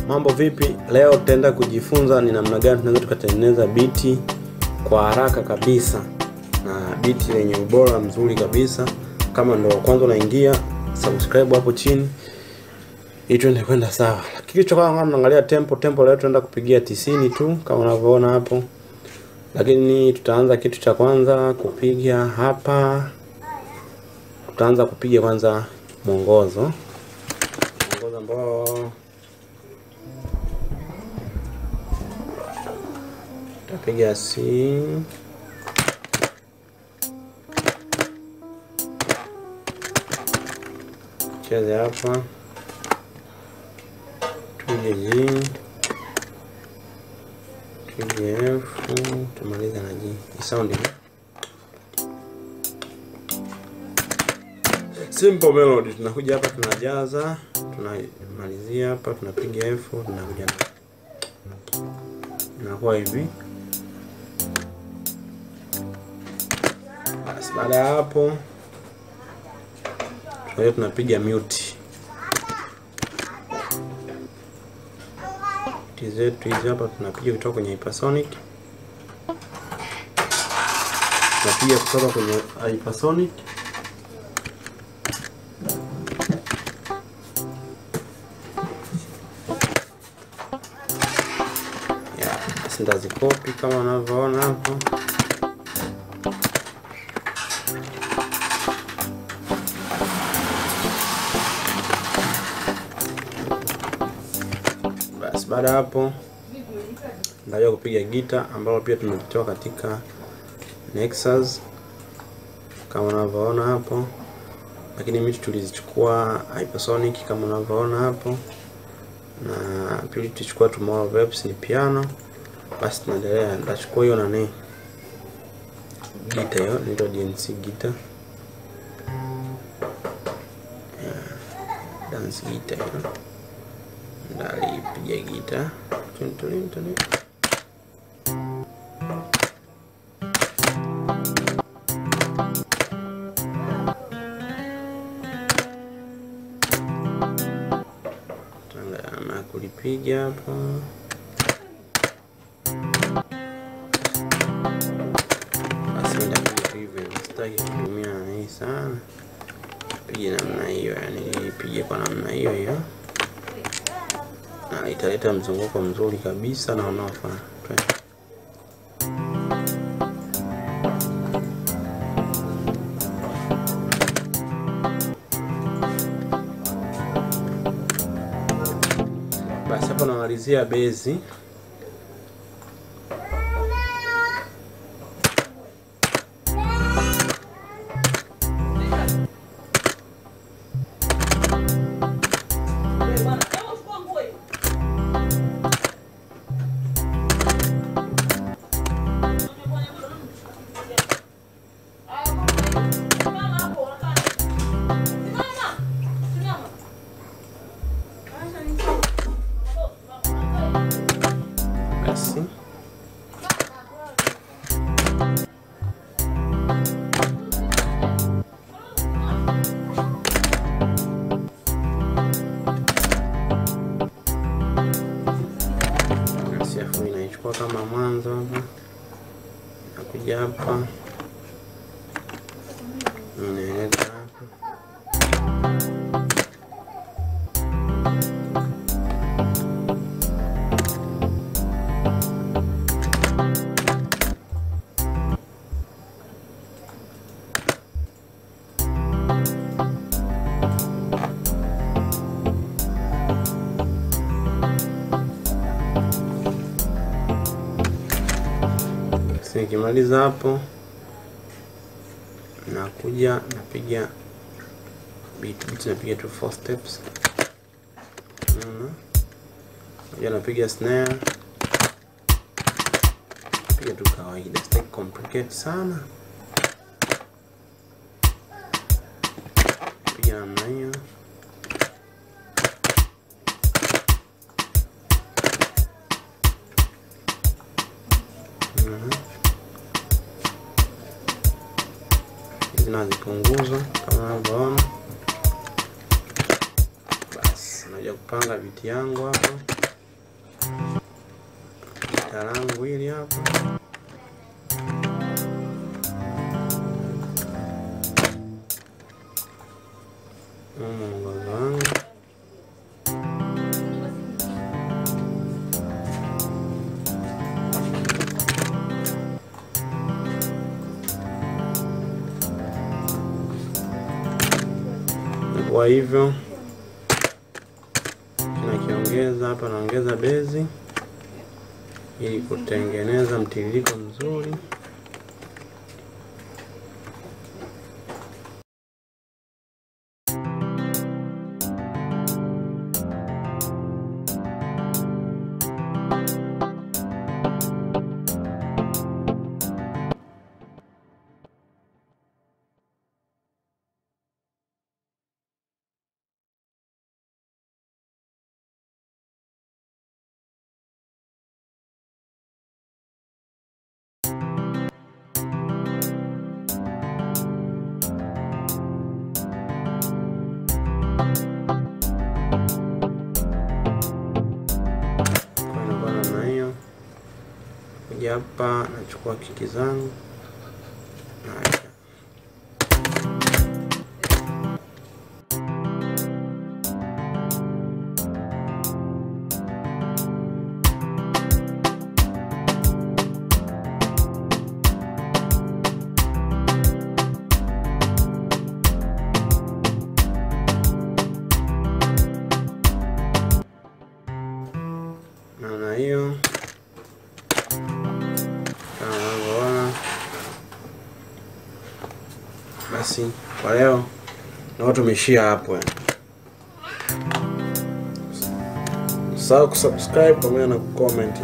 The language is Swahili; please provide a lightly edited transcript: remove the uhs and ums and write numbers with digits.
Mambo vipi? Leo tutaenda kujifunza ni namna gani tunaweza tukatengeneza biti kwa haraka kabisa na biti lenye ubora mzuri kabisa. Kama ndio kwanza unaingia, subscribe hapo chini ili tuende kwenda sawa. Kitu cha kwanza tunaangalia tempo leo tunaenda kupigia 90 tu kama unavyoona hapo. Lakini tutaanza kitu cha kwanza kupiga hapa. Tutaanza kupiga kwanza mwongozo ambao tutapiga C, cheze hapa, tuje G, tuje F, tumaliza na G. Sound simple melody. Tunakuja hapa tunajaza, tunamalizia hapa, tunapiga F, tunakuja inakuwa hivi. Basi baada ya hapo tunapiga mute. Zetu hizi hapa tunapiga kutoka kwenye hypersonic. Tunapiga kutoka kwenye hypersonic. Ndazikopi kama unavyoona hapo. Basi baada hapo ndaje kupiga gita ambalo pia tumetoa katika Nexus kama unavyoona hapo. Lakini mimi tulizichukua hypersonic kama unavyoona hapo. Na pili tuchukua tomorrow vibes ni piano. Basi tunaendelea, ndachukua hiyo nani gita hiyo, ndio DNC gita. Dance gita hiyo. Ndali piga gita. Tuntuli. Tanga kulipiga hapo. Kutumia hii sana. Pige namna hiyo, yani pige kwa namna hiyo hiyo. Na italeta mzunguko mzuri kabisa na unaofaa. Basi hapo namalizia bezi. Inaichukua kama mwanzo hapa. Nakuja hapa. Ninaelekea hapa. Nikimaliza hapo nakuja napiga beat napiga tu 4 steps. Napiga snare. Napiga tu kawaida, sitaki complicate sana. Napiga namna hiyo. Nazipunguza kama unavyoona. Basi naja kupanga biti yangu hapa. taa langu hili hapa. Mwongozo wangu. Kwa hivyo tunakiongeza hapa, naongeza bezi ili kutengeneza mtiririko mzuri. Hapa nachukua kiki zangu na hiyo. Basi kwa leo na tumeshia hapo. Usisahau kusubscribe pamoja na kucomment.